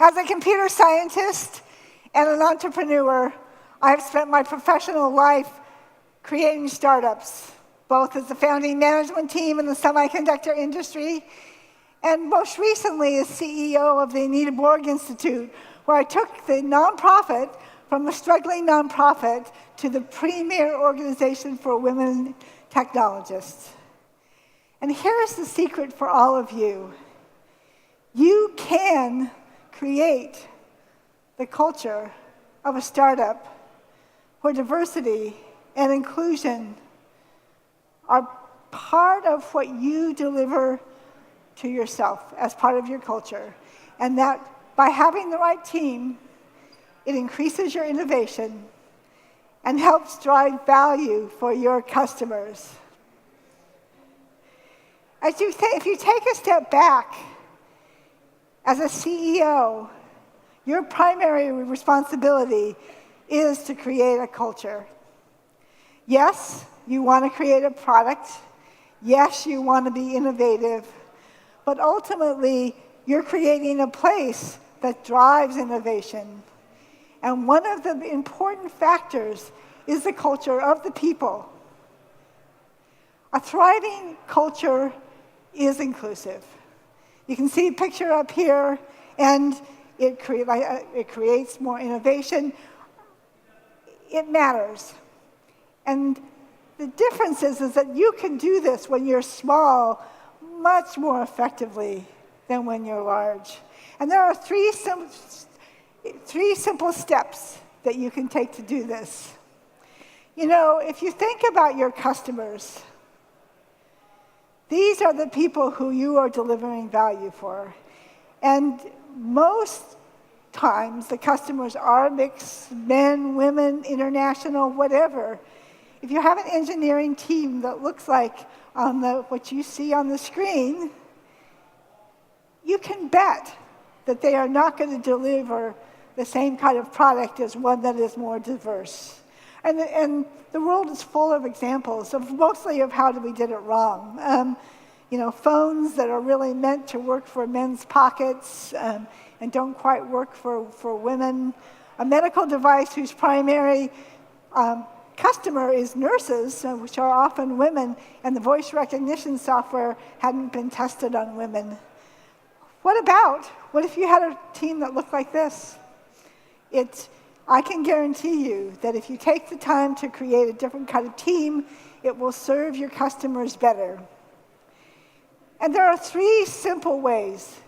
As a computer scientist and an entrepreneur, I have spent my professional life creating startups, both as the founding management team in the semiconductor industry, and most recently as CEO of the Anita Borg Institute, where I took the nonprofit from a struggling nonprofit to the premier organization for women technologists. And here's the secret for all of you. You can create the culture of a startup where diversity and inclusion are part of what you deliver to yourself as part of your culture. And that by having the right team, it increases your innovation and helps drive value for your customers. If you take a step back, as a CEO, your primary responsibility is to create a culture. Yes, you want to create a product. Yes, you want to be innovative. But ultimately, you're creating a place that drives innovation. And one of the important factors is the culture of the people. A thriving culture is inclusive. You can see a picture up here, and it creates more innovation. It matters. And the difference is that you can do this when you're small much more effectively than when you're large. And there are three simple steps that you can take to do this. You know, if you think about your customers, these are the people who you are delivering value for. And most times, the customers are mixed, men, women, international, whatever. If you have an engineering team that looks like what you see on the screen, you can bet that they are not going to deliver the same kind of product as one that is more diverse. And the world is full of examples of mostly of how we did it wrong. Phones that are really meant to work for men's pockets and don't quite work for women. A medical device whose primary customer is nurses, which are often women, and the voice recognition software hadn't been tested on women. What if you had a team that looked like this? I can guarantee you that if you take the time to create a different kind of team, it will serve your customers better. And there are three simple ways.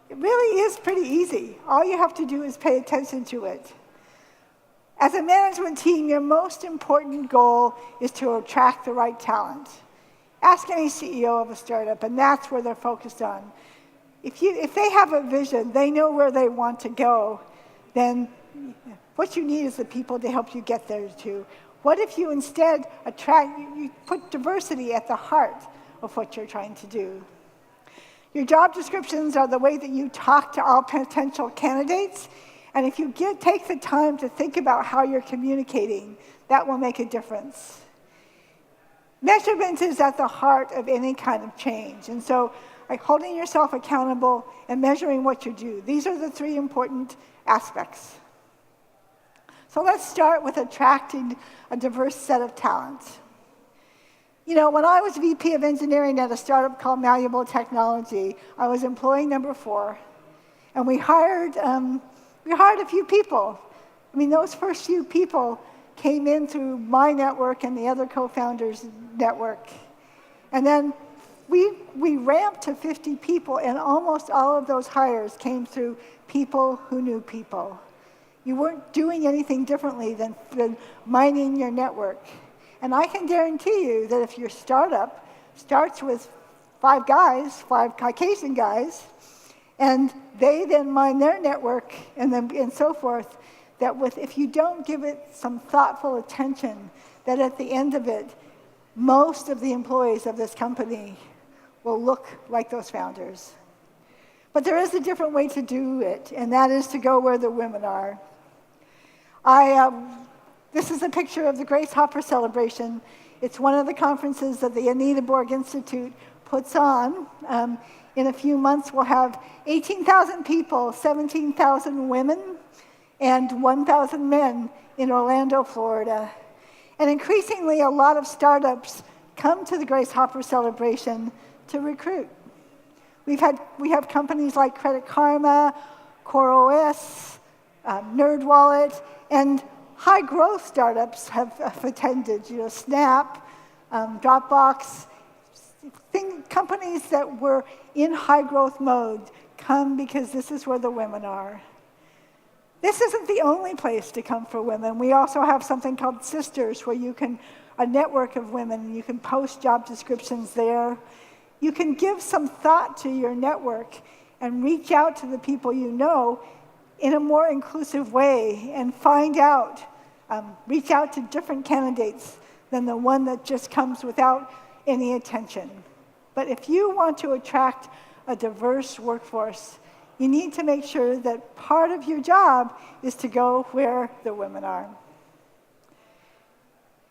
It really is pretty easy. All you have to do is pay attention to it. As a management team, your most important goal is to attract the right talent. Ask any CEO of a startup, and that's where they're focused on. If they have a vision, they know where they want to go, then what you need is the people to help you get there too. What if you instead you put diversity at the heart of what you're trying to do? Your job descriptions are the way that you talk to all potential candidates, and if you take the time to think about how you're communicating, that will make a difference. Measurement is at the heart of any kind of change, and so holding yourself accountable and measuring what you do. These are the three important aspects. So let's start with attracting a diverse set of talent. When I was VP of engineering at a startup called Malleable Technology, I was employee number 4, and we hired a few people. Those first few people came in through my network and the other co-founders' network. And then we ramped to 50 people, and almost all of those hires came through people who knew people. You weren't doing anything differently than mining your network. And I can guarantee you that if your startup starts with 5 Caucasian guys, and they then mine their network and so forth, if you don't give it some thoughtful attention, that at the end of it, most of the employees of this company will look like those founders. But there is a different way to do it, and that is to go where the women are. This is a picture of the Grace Hopper celebration. It's one of the conferences that the Anita Borg Institute puts on. In a few months, we'll have 18,000 people, 17,000 women, and 1,000 men in Orlando, Florida. And increasingly, a lot of startups come to the Grace Hopper celebration to recruit. We have companies like Credit Karma, CoreOS, NerdWallet, and high-growth startups have attended. Snap, Dropbox, companies that were in high-growth mode come because this is where the women are. This isn't the only place to come for women. We also have something called Sisters, where a network of women, you can post job descriptions there. You can give some thought to your network and reach out to the people you know in a more inclusive way and find out, reach out to different candidates than the one that just comes without any attention. But if you want to attract a diverse workforce, you need to make sure that part of your job is to go where the women are.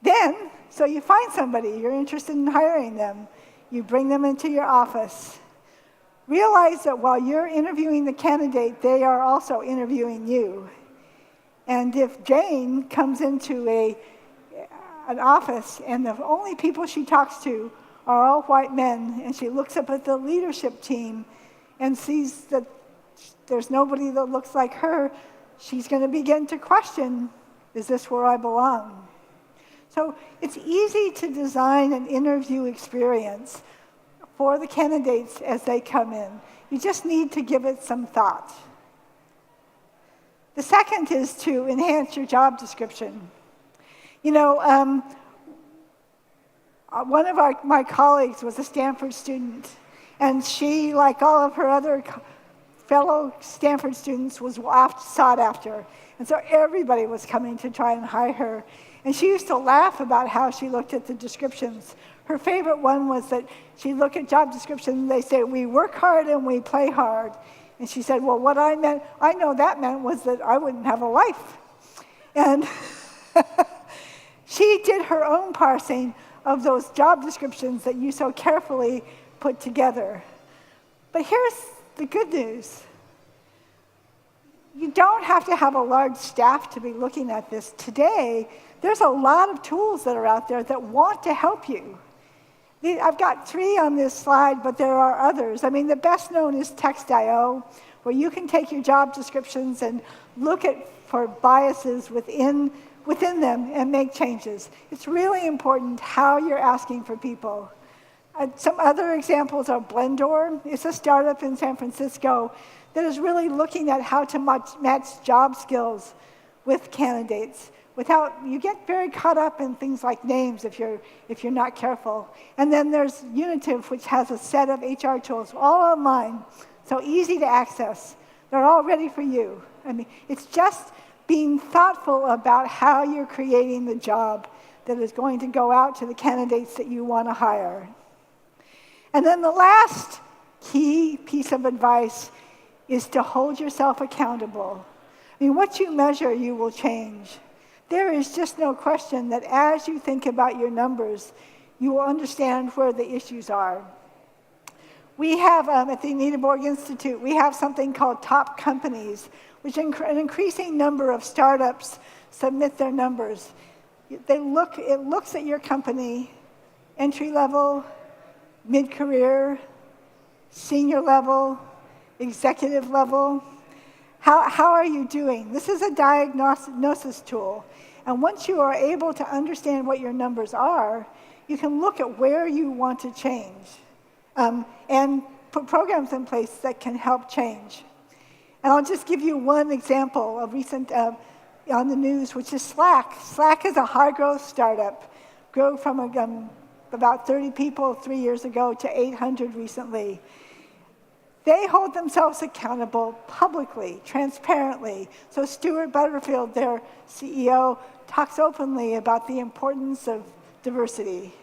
Then, so you find somebody, you're interested in hiring them, you bring them into your office. Realize that while you're interviewing the candidate, they are also interviewing you. And if Jane comes into an office and the only people she talks to are all white men, and she looks up at the leadership team and sees that there's nobody that looks like her, she's going to begin to question, is this where I belong? So it's easy to design an interview experience for the candidates as they come in. You just need to give it some thought. The second is to enhance your job description. One of my colleagues was a Stanford student, and she, like all of her other fellow Stanford students, was sought after. And so everybody was coming to try and hire her. And she used to laugh about how she looked at the descriptions. Her favorite one was that she'd look at job descriptions and they say, we work hard and we play hard. And she said, well, what I know that meant was that I wouldn't have a life. And she did her own parsing of those job descriptions that you so carefully put together. But here's the good news. You don't have to have a large staff to be looking at this. Today, there's a lot of tools that are out there that want to help you. I've got 3 on this slide, but there are others. The best known is Text.io, where you can take your job descriptions and look for biases within them and make changes. It's really important how you're asking for people. Some other examples are Blendor. It's a startup in San Francisco that is really looking at how to match job skills with candidates. You get very caught up in things like names if you're not careful. And then there's Unitive, which has a set of HR tools, all online, so easy to access. They're all ready for you. It's just being thoughtful about how you're creating the job that is going to go out to the candidates that you want to hire. And then the last key piece of advice is to hold yourself accountable. What you measure, you will change. There is just no question that as you think about your numbers, you will understand where the issues are. We have, at the Anita Borg Institute, we have something called Top Companies, which an increasing number of startups submit their numbers. It looks at your company, entry level, mid-career, senior level, executive level. How are you doing? This is a diagnosis tool. And once you are able to understand what your numbers are, you can look at where you want to change and put programs in place that can help change. And I'll just give you one example of recent on the news, which is Slack. Slack is a high-growth startup, grew from about 30 people 3 years ago to 800 recently. They hold themselves accountable publicly, transparently. So Stuart Butterfield, their CEO, talks openly about the importance of diversity.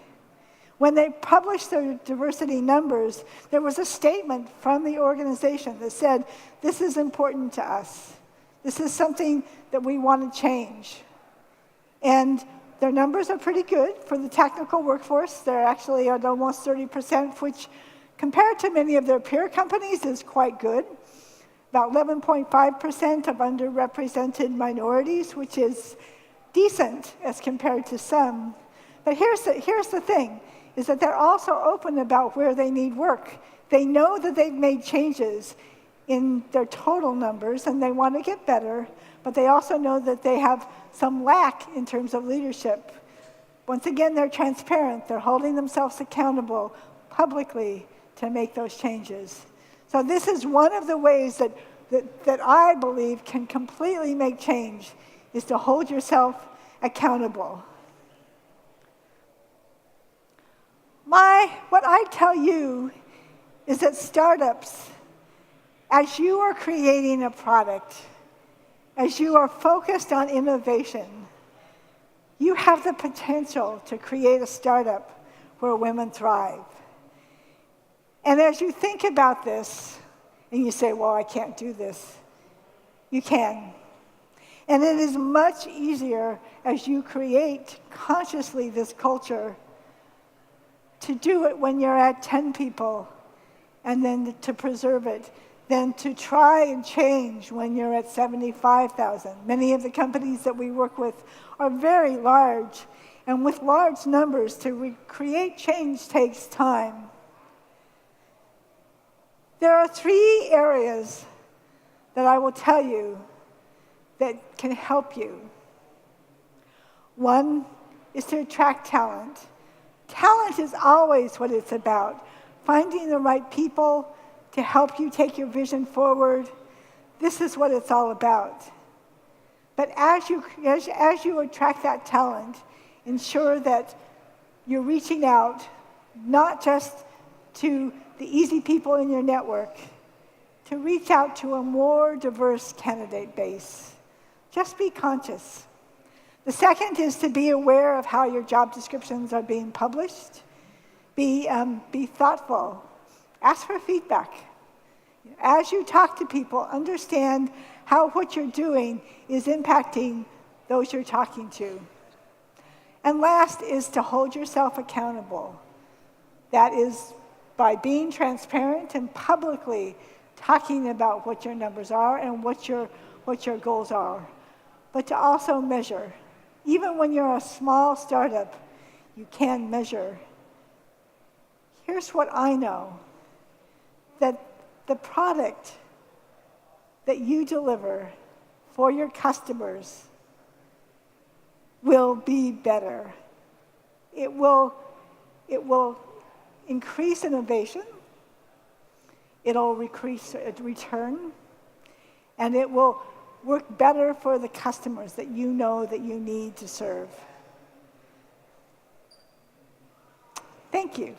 When they published their diversity numbers, there was a statement from the organization that said, this is important to us. This is something that we want to change. And Their numbers are pretty good for the technical workforce. They're actually at almost 30%, which compared to many of their peer companies is quite good. About 11.5% of underrepresented minorities, which is decent as compared to some. But here's the thing, is that they're also open about where they need work. They know that they've made changes in their total numbers and they want to get better, but they also know that they have some lack in terms of leadership. Once again, they're transparent. They're holding themselves accountable publicly to make those changes. So this is one of the ways that I believe can completely make change, is to hold yourself accountable. What I tell you is that startups, as you are creating a product, as you are focused on innovation, you have the potential to create a startup where women thrive. And as you think about this, and you say, well, I can't do this, you can. And it is much easier as you create consciously this culture to do it when you're at 10 people and then to preserve it, than to try and change when you're at 75,000. Many of the companies that we work with are very large, and with large numbers, to create change takes time. There are 3 areas that I will tell you that can help you. One is to attract talent. Talent is always what it's about. Finding the right people to help you take your vision forward. This is what it's all about. But as you attract that talent, ensure that you're reaching out not just to the easy people in your network, to reach out to a more diverse candidate base. Just be conscious. The second is to be aware of how your job descriptions are being published. Be thoughtful. Ask for feedback. As you talk to people, understand how what you're doing is impacting those you're talking to. And last is to hold yourself accountable. That is by being transparent and publicly talking about what your numbers are and what your goals are. But to also measure. Even when you're a small startup, you can measure. Here's what I know, that the product that you deliver for your customers will be better. It will increase innovation, it'll increase return, and it will work better for the customers that you know that you need to serve. Thank you.